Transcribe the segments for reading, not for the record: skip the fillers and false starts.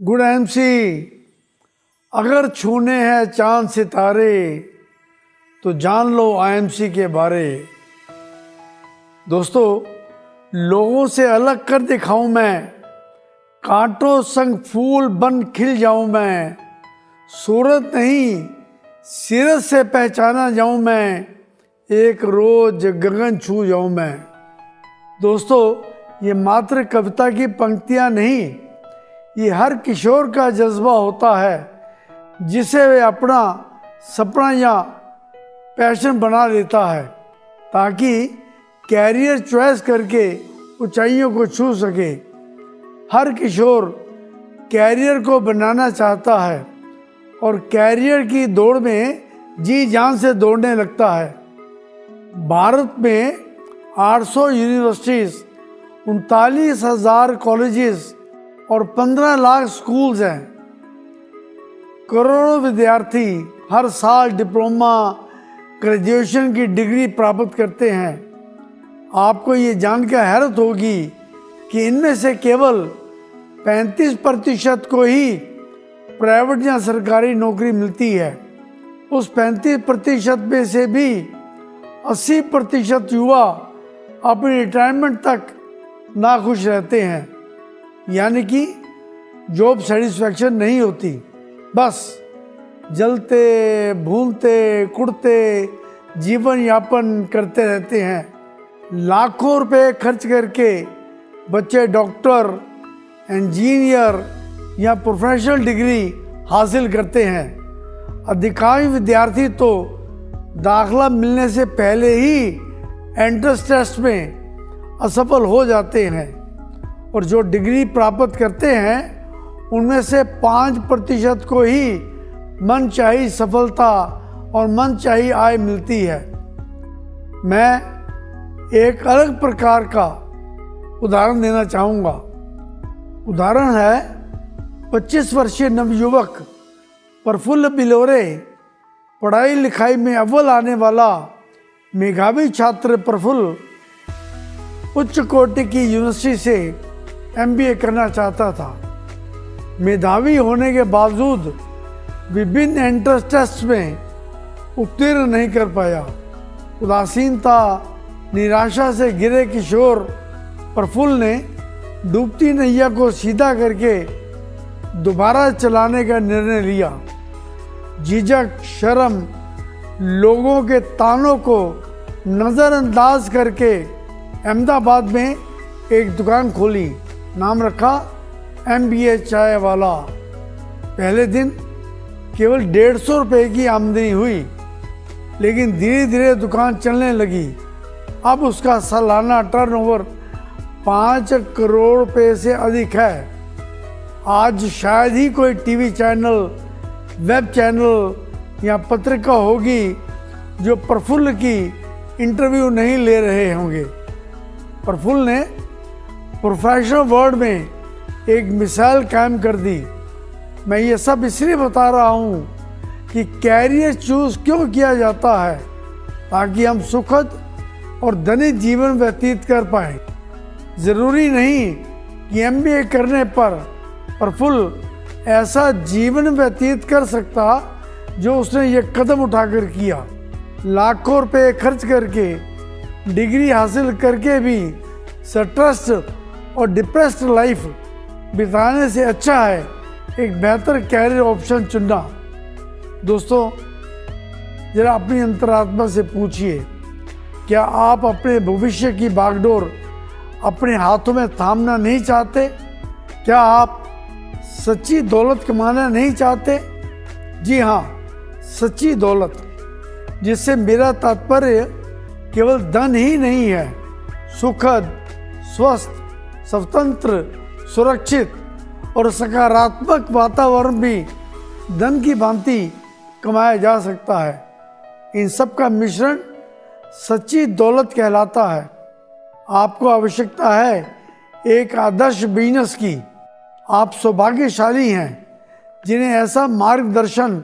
Good MC, अगर छूने हैं चांद सितारे तो जान लो आईएमसी के बारे। दोस्तों, लोगों से अलग कर दिखाऊं मैं, कांटों संग फूल बन खिल जाऊं मैं, सूरत नहीं सीरत से पहचाना जाऊं मैं, एक रोज गगन छू जाऊं मैं। दोस्तों, ये मात्र कविता की पंक्तियां नहीं, ये हर किशोर का जज्बा होता है जिसे वे अपना सपना या पैशन बना लेता है ताकि कैरियर चॉइस करके ऊंचाइयों को छू सके। हर किशोर कैरियर को बनाना चाहता है और कैरियर की दौड़ में जी जान से दौड़ने लगता है। भारत में 800 यूनिवर्सिटीज़, 39,000 कॉलेजेस और 15 लाख स्कूल्स हैं। करोड़ों विद्यार्थी हर साल डिप्लोमा, ग्रेजुएशन की डिग्री प्राप्त करते हैं। आपको ये जानकर हैरत होगी कि इनमें से केवल 35% को ही प्राइवेट या सरकारी नौकरी मिलती है। उस 35% में से भी 80% युवा अपनी रिटायरमेंट तक नाखुश रहते हैं, यानी कि जॉब सेटिस्फैक्शन नहीं होती। बस जलते भूनते कुड़ते जीवन यापन करते रहते हैं। लाखों रुपए खर्च करके बच्चे डॉक्टर, इंजीनियर या प्रोफेशनल डिग्री हासिल करते हैं। अधिकांश विद्यार्थी तो दाखला मिलने से पहले ही एंट्रेंस टेस्ट में असफल हो जाते हैं और जो डिग्री प्राप्त करते हैं उनमें से 5% को ही मनचाही सफलता और मनचाही आय मिलती है। मैं एक अलग प्रकार का उदाहरण देना चाहूँगा। उदाहरण है 25 वर्षीय नवयुवक प्रफुल्ल बिलोरे। पढ़ाई लिखाई में अव्वल आने वाला मेधावी छात्र प्रफुल्ल उच्च कोटि की यूनिवर्सिटी से MBA करना चाहता था। मेधावी होने के बावजूद विभिन्न एंट्रेंस टेस्ट में उत्तीर्ण नहीं कर पाया। उदासीनता, निराशा से घिरे किशोर प्रफुल्ल ने डूबती नैया को सीधा करके दोबारा चलाने का निर्णय लिया। झिझक, शर्म, लोगों के तानों को नज़रअंदाज करके अहमदाबाद में एक दुकान खोली। नाम रखा MBA चाय वाला। पहले दिन केवल 150 रुपये की आमदनी हुई, लेकिन धीरे धीरे दुकान चलने लगी। अब उसका सालाना टर्नओवर 5 करोड़ रुपये से अधिक है। आज शायद ही कोई टीवी चैनल, वेब चैनल या पत्रिका होगी जो प्रफुल्ल की इंटरव्यू नहीं ले रहे होंगे। प्रफुल्ल ने प्रोफेशनल वर्ल्ड में एक मिसाल कायम कर दी। मैं ये सब इसलिए बता रहा हूँ कि कैरियर चूज क्यों किया जाता है, ताकि हम सुखद और धनी जीवन व्यतीत कर पाएँ। ज़रूरी नहीं कि MBA करने पर प्रफुल्ल ऐसा जीवन व्यतीत कर सकता जो उसने ये कदम उठाकर किया। लाखों रुपए खर्च करके डिग्री हासिल करके भी स्ट्रेस्ड और डिप्रेस्ड लाइफ बिताने से अच्छा है एक बेहतर कैरियर ऑप्शन चुनना। दोस्तों, जरा अपनी अंतरात्मा से पूछिए, क्या आप अपने भविष्य की बागडोर अपने हाथों में थामना नहीं चाहते? क्या आप सच्ची दौलत कमाना नहीं चाहते? जी हाँ, सच्ची दौलत, जिससे मेरा तात्पर्य केवल धन ही नहीं है। सुखद, स्वस्थ, स्वतंत्र, सुरक्षित और सकारात्मक वातावरण भी धन की भांति कमाया जा सकता है। इन सब का मिश्रण सच्ची दौलत कहलाता है। आपको आवश्यकता है एक आदर्श बिजनेस की। आप सौभाग्यशाली हैं जिन्हें ऐसा मार्गदर्शन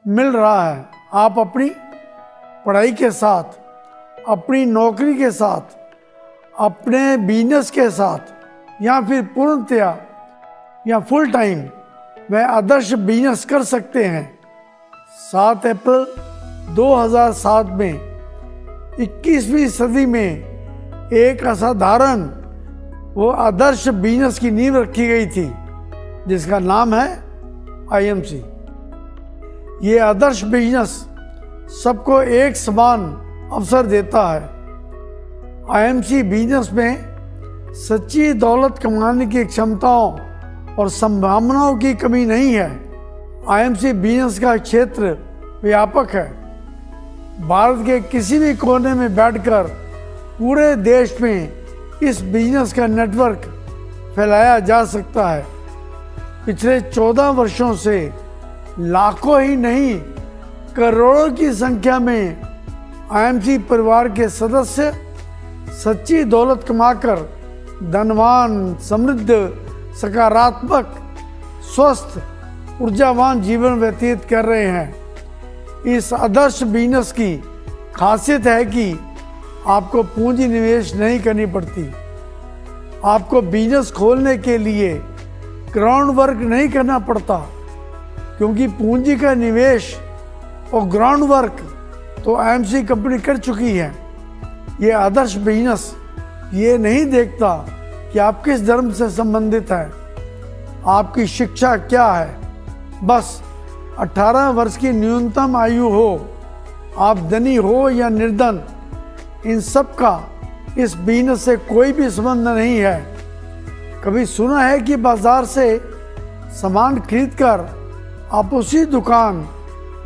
मिल रहा है। आप अपनी पढ़ाई के साथ, अपनी नौकरी के साथ, अपने बिजनेस के साथ या फिर पूर्णतया या फुल टाइम वह आदर्श बिजनेस कर सकते हैं। 7 अप्रैल 2007 में 21वीं सदी में एक असाधारण वो आदर्श बिजनेस की नींव रखी गई थी जिसका नाम है आईएमसी। ये आदर्श बिजनेस सबको एक समान अवसर देता है। आईएमसी बिजनेस में सच्ची दौलत कमाने की क्षमताओं और संभावनाओं की कमी नहीं है। आईएमसी बिजनेस का क्षेत्र व्यापक है। भारत के किसी भी कोने में बैठकर पूरे देश में इस बिजनेस का नेटवर्क फैलाया जा सकता है। पिछले 14 वर्षों से लाखों ही नहीं करोड़ों की संख्या में आईएमसी परिवार के सदस्य सच्ची दौलत कमाकर धनवान, समृद्ध, सकारात्मक, स्वस्थ, ऊर्जावान जीवन व्यतीत कर रहे हैं। इस आदर्श बिजनेस की खासियत है कि आपको पूंजी निवेश नहीं करनी पड़ती। आपको बिजनेस खोलने के लिए ग्राउंड वर्क नहीं करना पड़ता, क्योंकि पूंजी का निवेश और ग्राउंड वर्क तो आईएमसी कंपनी कर चुकी है। ये आदर्श बिजनेस ये नहीं देखता कि आप किस धर्म से संबंधित हैं, आपकी शिक्षा क्या है। बस 18 वर्ष की न्यूनतम आयु हो, आप धनी हो या निर्धन, इन सब का इस बिजनेस से कोई भी संबंध नहीं है। कभी सुना है कि बाजार से सामान खरीदकर आप उसी दुकान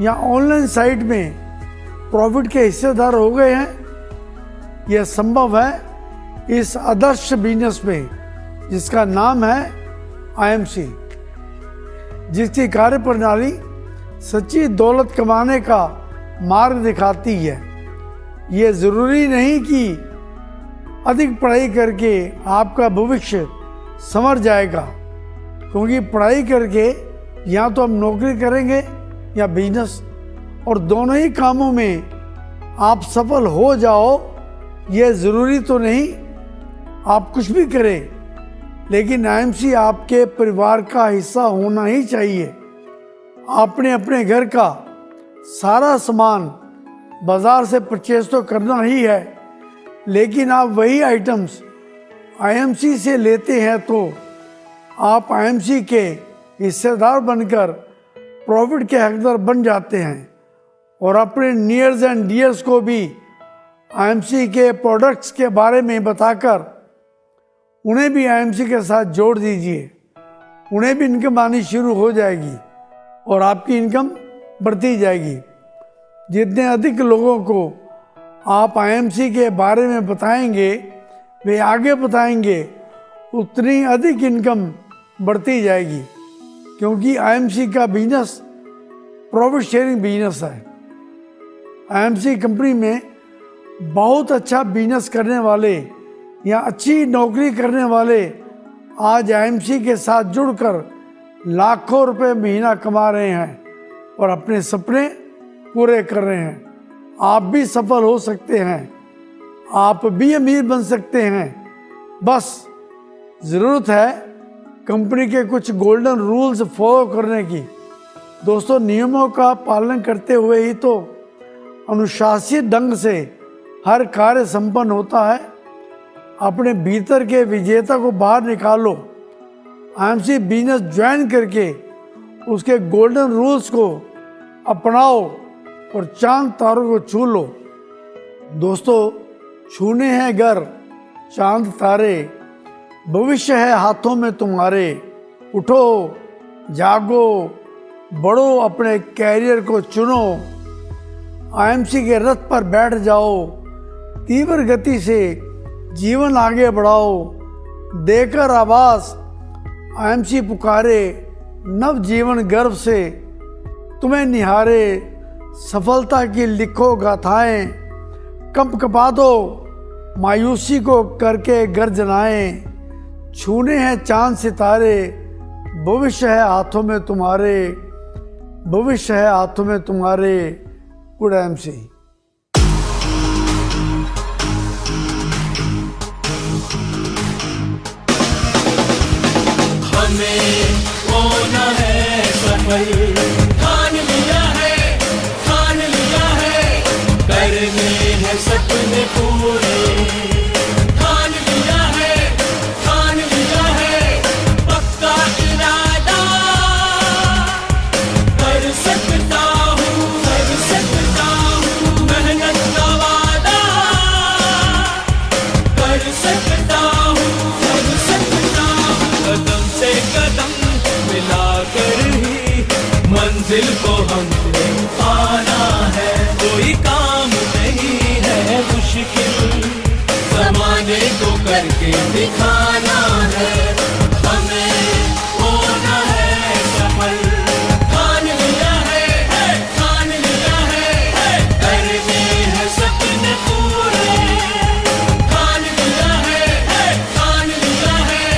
या ऑनलाइन साइट में प्रॉफिट के हिस्सेदार हो गए हैं? यह संभव है इस आदर्श बिजनेस में जिसका नाम है आईएमसी, जिसकी कार्यप्रणाली सच्ची दौलत कमाने का मार्ग दिखाती है। ये ज़रूरी नहीं कि अधिक पढ़ाई करके आपका भविष्य संवर जाएगा, क्योंकि पढ़ाई करके या तो हम नौकरी करेंगे या बिजनेस, और दोनों ही कामों में आप सफल हो जाओ। ये ज़रूरी तो नहीं आप कुछ भी करें, लेकिन आईएमसी आपके परिवार का हिस्सा होना ही चाहिए। आपने अपने घर का सारा सामान बाजार से परचेज तो करना ही है, लेकिन आप वही आइटम्स आईएमसी से लेते हैं तो आप आईएमसी के हिस्सेदार बनकर प्रॉफिट के हकदार बन जाते हैं। और अपने नियर्स एंड डियर्स को भी आईएमसी के प्रोडक्ट्स के बारे में बताकर उन्हें भी आईएमसी के साथ जोड़ दीजिए। उन्हें भी इनकम आनी शुरू हो जाएगी और आपकी इनकम बढ़ती जाएगी। जितने अधिक लोगों को आप आईएमसी के बारे में बताएंगे, वे आगे बताएंगे, उतनी अधिक इनकम बढ़ती जाएगी, क्योंकि आईएमसी का बिजनेस प्रॉफिट शेयरिंग बिजनेस है। आईएमसी कंपनी में बहुत अच्छा बिजनेस करने वाले या अच्छी नौकरी करने वाले आज आईएमसी के साथ जुड़कर लाखों रुपए महीना कमा रहे हैं और अपने सपने पूरे कर रहे हैं। आप भी सफल हो सकते हैं, आप भी अमीर बन सकते हैं। बस ज़रूरत है कंपनी के कुछ गोल्डन रूल्स फॉलो करने की। दोस्तों, नियमों का पालन करते हुए ही तो अनुशासित ढंग से हर कार्य संपन्न होता है। अपने भीतर के विजेता को बाहर निकालो। आईएमसी बिजनेस ज्वाइन करके उसके गोल्डन रूल्स को अपनाओ और चांद तारों को छू लो। दोस्तों, छूने हैं घर चांद तारे, भविष्य है हाथों में तुम्हारे। उठो, जागो, बढ़ो, अपने कैरियर को चुनो। आईएमसी के रथ पर बैठ जाओ, तीव्र गति से जीवन आगे बढ़ाओ। देकर आवाज आईएमसी पुकारे, नव जीवन गर्व से तुम्हें निहारे। सफलता की लिखो गाथाएं, कंप कपा दो मायूसी को करके गर्जनाएं। छूने हैं चांद सितारे, भविष्य है हाथों में तुम्हारे, भविष्य है हाथों में तुम्हारे। Good IMC. हमें होना है सफल। ठान लिया है, ठान लिया है, करने हैं सपने पूरे। ठान लिया है, ठान लिया है, पक्का इरादा, कर सकता हूँ, कर सकता हूँ, मेहनत का वादा, कर सकता हूँ, कर सकता हूँ। कदम से कदम मिलाकर ही मंजिल को हमने पाना है। कोई काम नहीं है मुश्किल, ज़माने को करके दिखाना है, हमें होना है सफल। ठान लिया है, ठान लिया है, करने हैं सपने पूरे। ठान लिया है, ठान लिया है।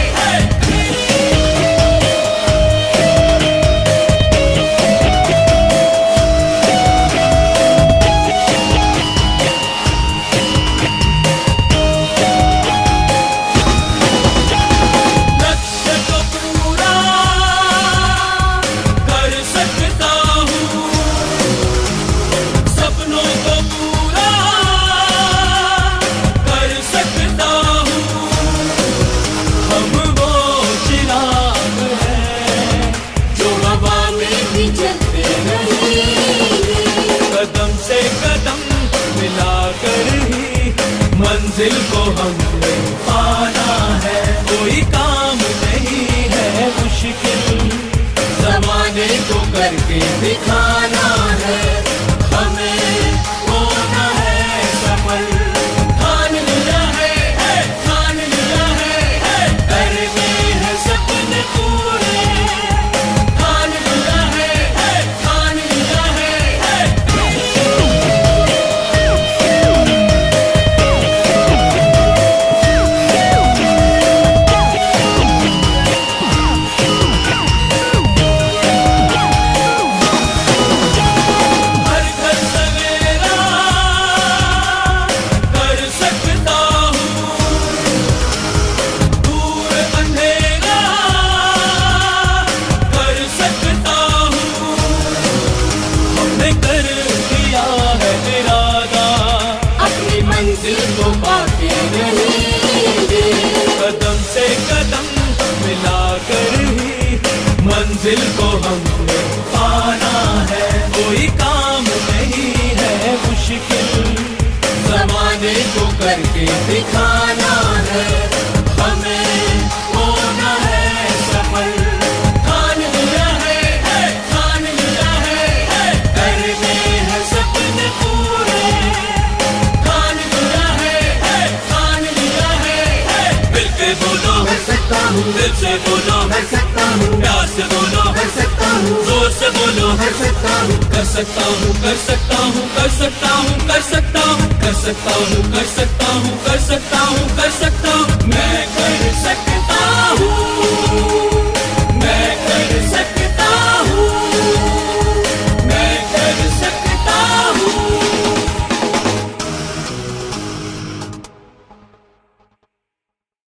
लक्ष्य को पूरा कर सकता हूँ, सपनों को पूरा कर सकता हूँ। हम वो चिराग हैं जो हवा में भी जलते रहेंगे। कदम से कदम मिलाकर ही मंजिल को हमने पाना है। कोई काम नहीं है मुश्किल, ज़माने को करके दिखाना है, हमें होना है सफल। ठान लिया है, ठान लिया है, करने हैं सपने पूरे। ठान लिया है, ठान लिया है। हर घर सवेरा कर सकता हूँ, दूर अंधेरा कर सकता हूँ। हमने कर दिया है इरादा, अपनी मंजिल को पाके रहेंगे। कदम से कदम मिलाकर ही मंजिल को हमने पाना है। कोई काम नहीं है मुश्किल, ज़माने को करके दिखाना है, हमें होना है सफल। ठान लिया है, ठान लिया है, करने हैं सपने पूरे। ठान लिया है, ठान लिया है, मिलके बोलो कर सकता हूँ, दिल से बोलो कर सकता हूँ, प्यार से बोलो कर सकता हूँ, जोर से बोलो कर सकता हूँ, कर सकता हूँ, कर सकता हूँ, कर सकता हूँ, कर सकता हूँ, कर सकता हूँ, कर सकता हूँ, कर सकता हूँ, कर सकता हूँ, मैं कर सकता